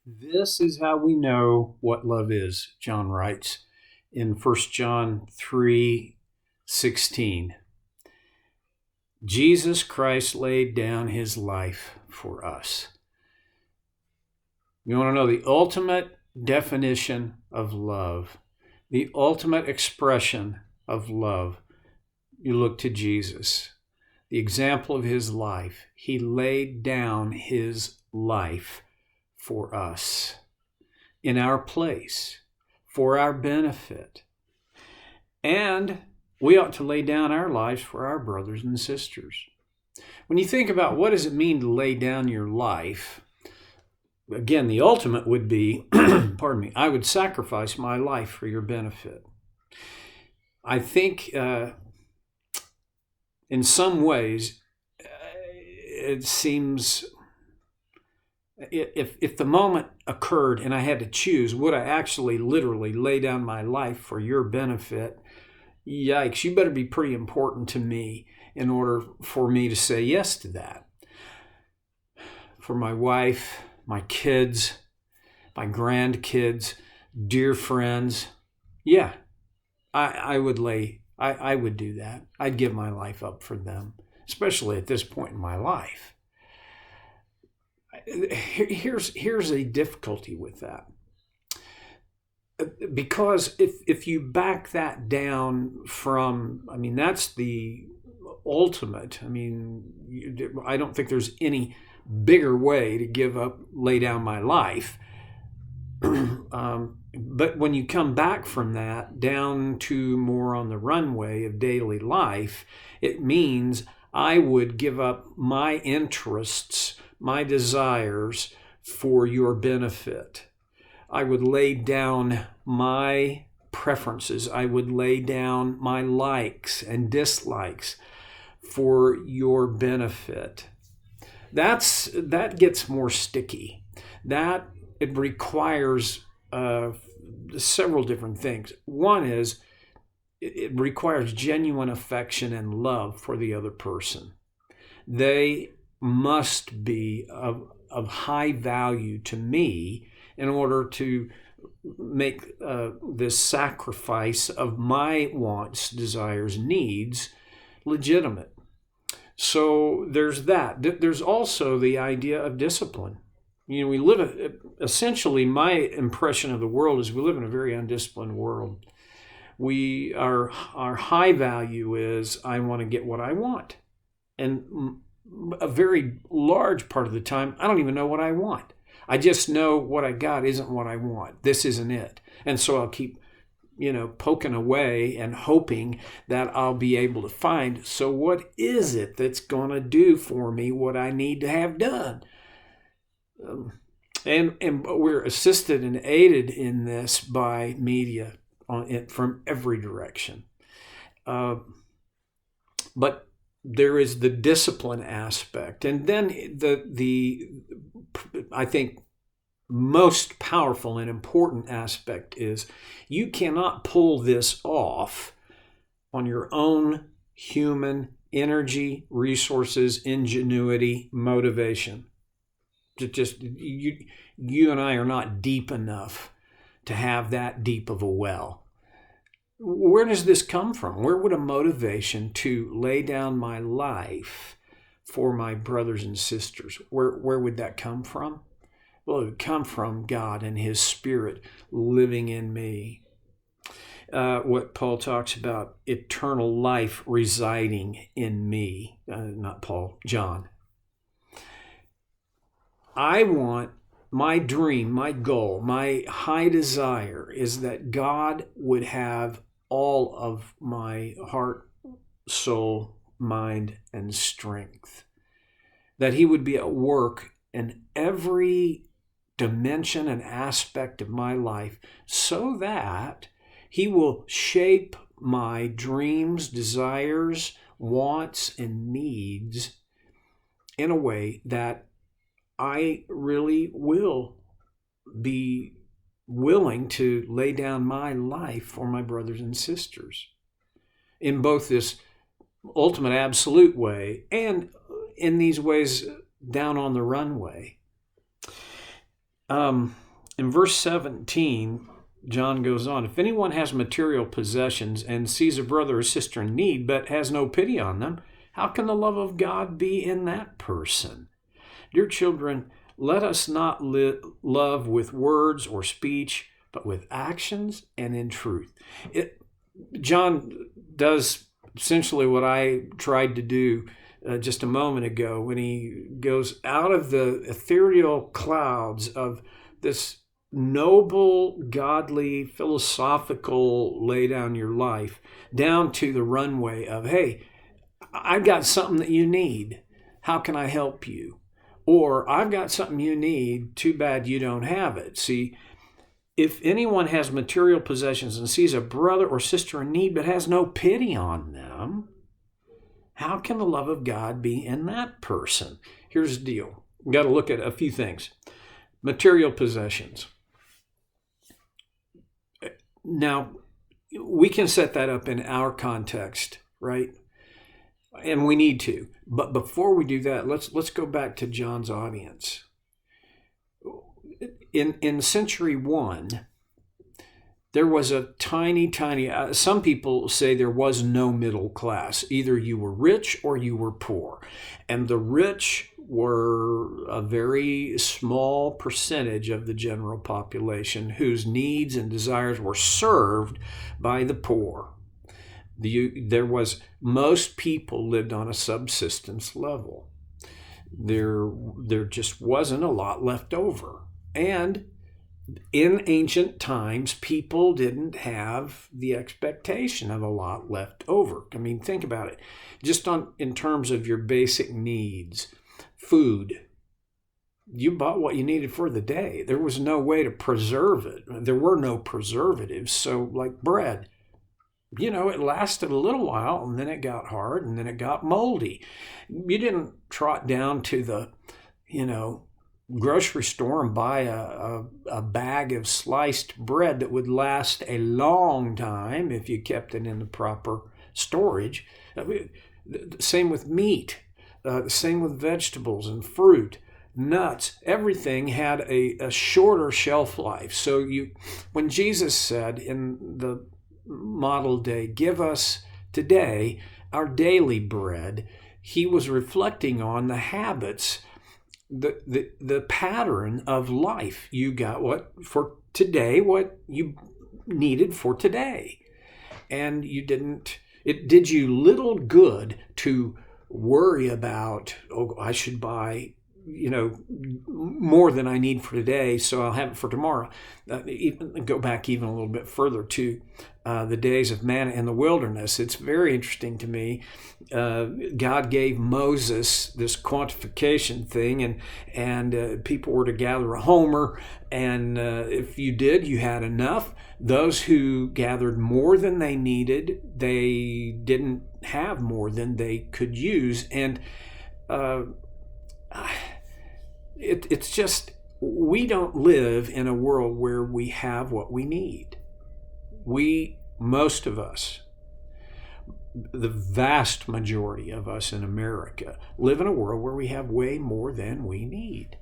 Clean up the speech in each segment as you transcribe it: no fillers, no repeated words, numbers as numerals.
This is how we know what love is, John writes in 1 John 3:16. Jesus Christ laid down his life for us. You want to know the ultimate definition of love, the ultimate expression of love? You look to Jesus, the example of his life. He laid down his life for us, in our place, for our benefit. And we ought to lay down our lives for our brothers and sisters. When you think about what does it mean to lay down your life, again, the ultimate would be, pardon me, I would sacrifice my life for your benefit. I think in some ways, it seems, if the moment occurred and I had to choose, would I actually literally lay down my life for your benefit? Yikes, you better be pretty important to me in order for me to say yes to that. For my wife, my kids, my grandkids, dear friends, yeah, I would do that. I'd give my life up for them, especially at this point in my life. Here's a difficulty with that. Because if you back that down from, that's the ultimate. I don't think there's any bigger way to lay down my life. But when you come back from that down to more on the runway of daily life, it means I would give up my interests, my desires for your benefit. I would lay down my preferences. I would lay down my likes and dislikes for your benefit. That gets more sticky. It requires several different things. One is it requires genuine affection and love for the other person. They must be of high value to me in order to make this sacrifice of my wants, desires, needs legitimate. So there's that. There's also the idea of discipline. We live, essentially, my impression of the world is we live in a very undisciplined world. Our high value is I want to get what I want. And a very large part of the time, I don't even know what I want. I just know what I got isn't what I want. This isn't it. And so I'll keep, poking away and hoping that I'll be able to find, so what is it that's going to do for me what I need to have done? And we're assisted and aided in this by media from every direction. But there is the discipline aspect. And then the I think, most powerful and important aspect is you cannot pull this off on your own human energy, resources, ingenuity, motivation. You and I are not deep enough to have that deep of a well. Where does this come from? Where would a motivation to lay down my life for my brothers and sisters, where would that come from? Well, it would come from God and his Spirit living in me. What Paul talks about, eternal life residing in me. Not Paul, John. I want, my dream, my goal, my high desire is that God would have all of my heart, soul, mind, and strength. That he would be at work in every dimension and aspect of my life so that he will shape my dreams, desires, wants, and needs in a way that I really will be willing to lay down my life for my brothers and sisters in both this ultimate absolute way and in these ways down on the runway. In verse 17, John goes on, if anyone has material possessions and sees a brother or sister in need but has no pity on them, how can the love of God be in that person? Dear children, let us not love with words or speech, but with actions and in truth. John does essentially what I tried to do just a moment ago when he goes out of the ethereal clouds of this noble, godly, philosophical lay down your life down to the runway of, hey, I've got something that you need. How can I help you? Or I've got something you need. Too bad you don't have it. See, if anyone has material possessions and sees a brother or sister in need but has no pity on them, how can the love of God be in that person? Here's the deal. We've got to look at a few things. Material possessions. Now, we can set that up in our context, right? And we need to. But before we do that, let's go back to John's audience. In century 1, there was a tiny, some people say there was no middle class. Either you were rich or you were poor. And the rich were a very small percentage of the general population whose needs and desires were served by the poor. Most people lived on a subsistence level. There just wasn't a lot left over. And in ancient times, people didn't have the expectation of a lot left over. I mean, think about it. Just in terms of your basic needs, food, you bought what you needed for the day. There was no way to preserve it. There were no preservatives. So like bread, it lasted a little while and then it got hard and then it got moldy. You didn't trot down to the, grocery store and buy a bag of sliced bread that would last a long time if you kept it in the proper storage. Same with meat, same with vegetables and fruit, nuts. Everything had a shorter shelf life. So when Jesus said in the model day, give us today our daily bread, he was reflecting on the habits, the pattern of life. You got what you needed for today. And it did you little good to worry about, I should buy, more than I need for today, so I'll have it for tomorrow. Go back even a little bit further to the days of manna in the wilderness. It's very interesting to me. God gave Moses this quantification thing, and people were to gather a homer, and if you did, you had enough. Those who gathered more than they needed, they didn't have more than they could use, and it's just, we don't live in a world where we have what we need. Most of us, the vast majority of us in America, live in a world where we have way more than we need.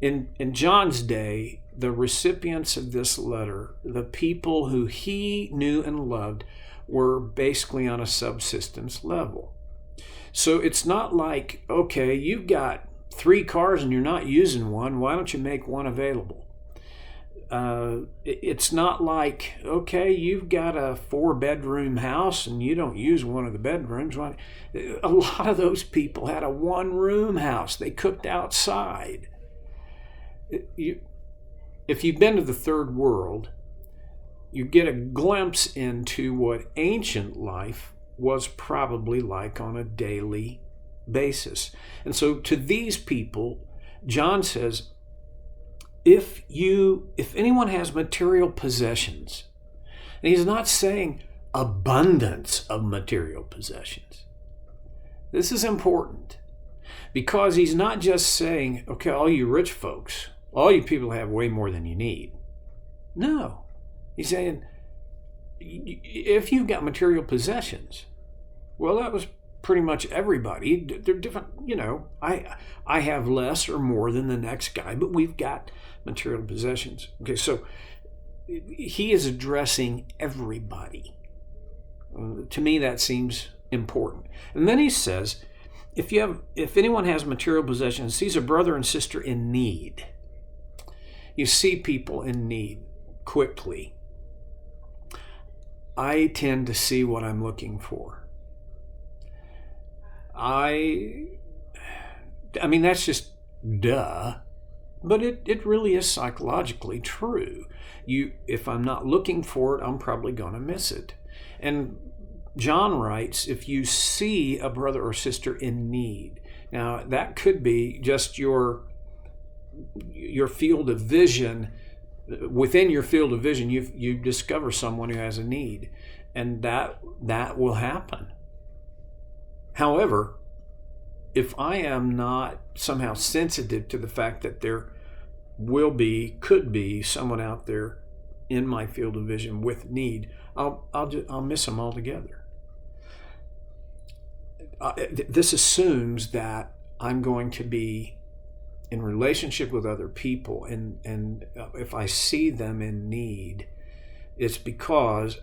In John's day, the recipients of this letter, the people who he knew and loved, were basically on a subsistence level. So it's not like, okay, you've got 3 cars and you're not using one, why don't you make one available? It's not like, okay, you've got a 4-bedroom house and you don't use one of the bedrooms. A lot of those people had a 1-room house. They cooked outside. If you've been to the third world, you get a glimpse into what ancient life was probably like on a daily basis. And so to these people, John says, if anyone has material possessions, and he's not saying abundance of material possessions. This is important because he's not just saying, okay, all you rich folks, all you people have way more than you need. No, he's saying, if you've got material possessions, well, that was pretty much everybody. They're different, I have less or more than the next guy, but we've got material possessions. Okay, so he is addressing everybody. To me, that seems important. And then he says, if anyone has material possessions, sees a brother and sister in need. You see people in need quickly. I tend to see what I'm looking for. I mean, that's just duh, but it really is psychologically true. If I'm not looking for it, I'm probably going to miss it. And John writes, if you see a brother or sister in need. Now, that could be just your field of vision. Within your field of vision, you discover someone who has a need, and that will happen. However, if I am not somehow sensitive to the fact that there could be someone out there in my field of vision with need, I'll miss them altogether. This assumes that I'm going to be in relationship with other people, and if I see them in need, it's because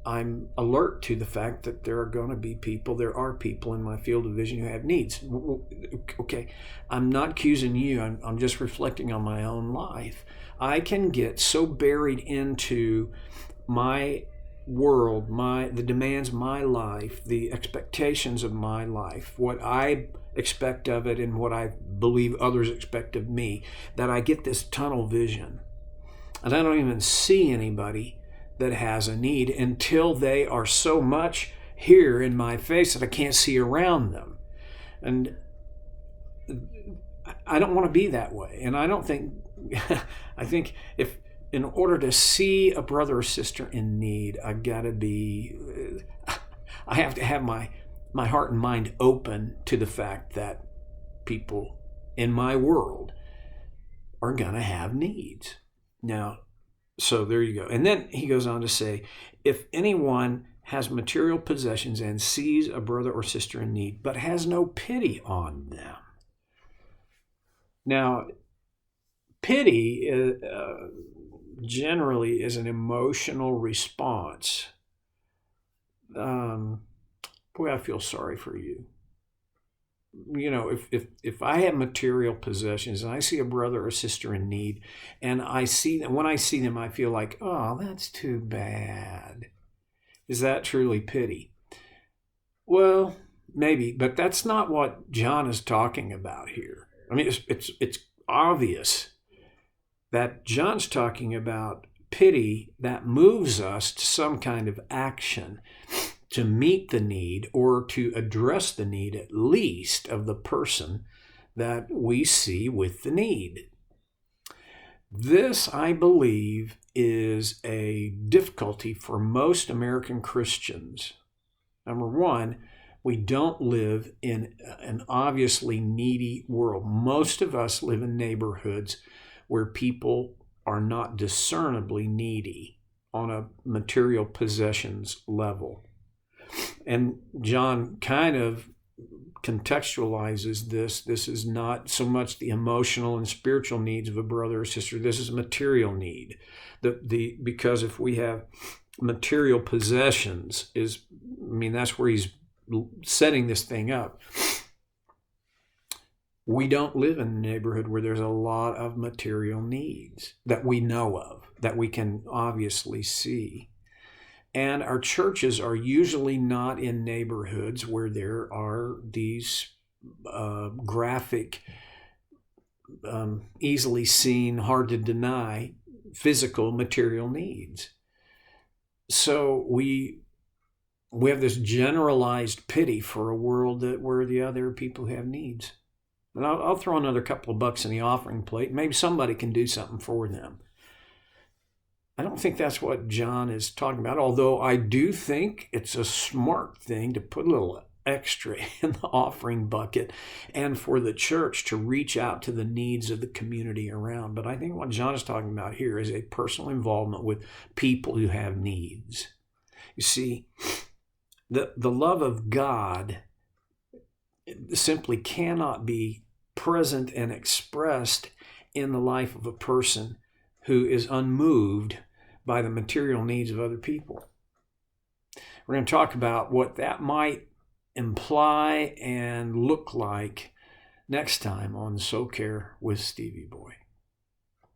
I'm alert to the fact that there are people in my field of vision who have needs. Okay, I'm not accusing you, I'm just reflecting on my own life. I can get so buried into my world, the demands of my life, the expectations of my life, what I expect of it and what I believe others expect of me, that I get this tunnel vision. And I don't even see anybody that has a need until they are so much here in my face that I can't see around them. And I don't want to be that way. And I think if in order to see a brother or sister in need, I have to have my heart and mind open to the fact that people in my world are going to have needs. Now, so there you go. And then he goes on to say, if anyone has material possessions and sees a brother or sister in need, but has no pity on them. Now, pity generally is an emotional response. Boy, I feel sorry for you. If I have material possessions and I see a brother or sister in need, and when I see them, I feel like, oh, that's too bad. Is that truly pity? Well, maybe, but that's not what John is talking about here. I mean, it's obvious that John's talking about pity that moves us to some kind of action to meet the need or to address the need, at least, of the person that we see with the need. This, I believe, is a difficulty for most American Christians. Number one, we don't live in an obviously needy world. Most of us live in neighborhoods where people are not discernibly needy on a material possessions level. And John kind of contextualizes this. This is not so much the emotional and spiritual needs of a brother or sister. This is a material need. Because if we have material possessions, that's where he's setting this thing up. We don't live in a neighborhood where there's a lot of material needs that we know of, that we can obviously see. And our churches are usually not in neighborhoods where there are these graphic, easily seen, hard to deny physical material needs. So we have this generalized pity for a world where the other people have needs. And I'll throw another couple of bucks in the offering plate. Maybe somebody can do something for them. I don't think that's what John is talking about, although I do think it's a smart thing to put a little extra in the offering bucket and for the church to reach out to the needs of the community around. But I think what John is talking about here is a personal involvement with people who have needs. You see, the love of God simply cannot be present and expressed in the life of a person who is unmoved by the material needs of other people. We're going to talk about what that might imply and look like next time on Soul Care with Stevie Boy.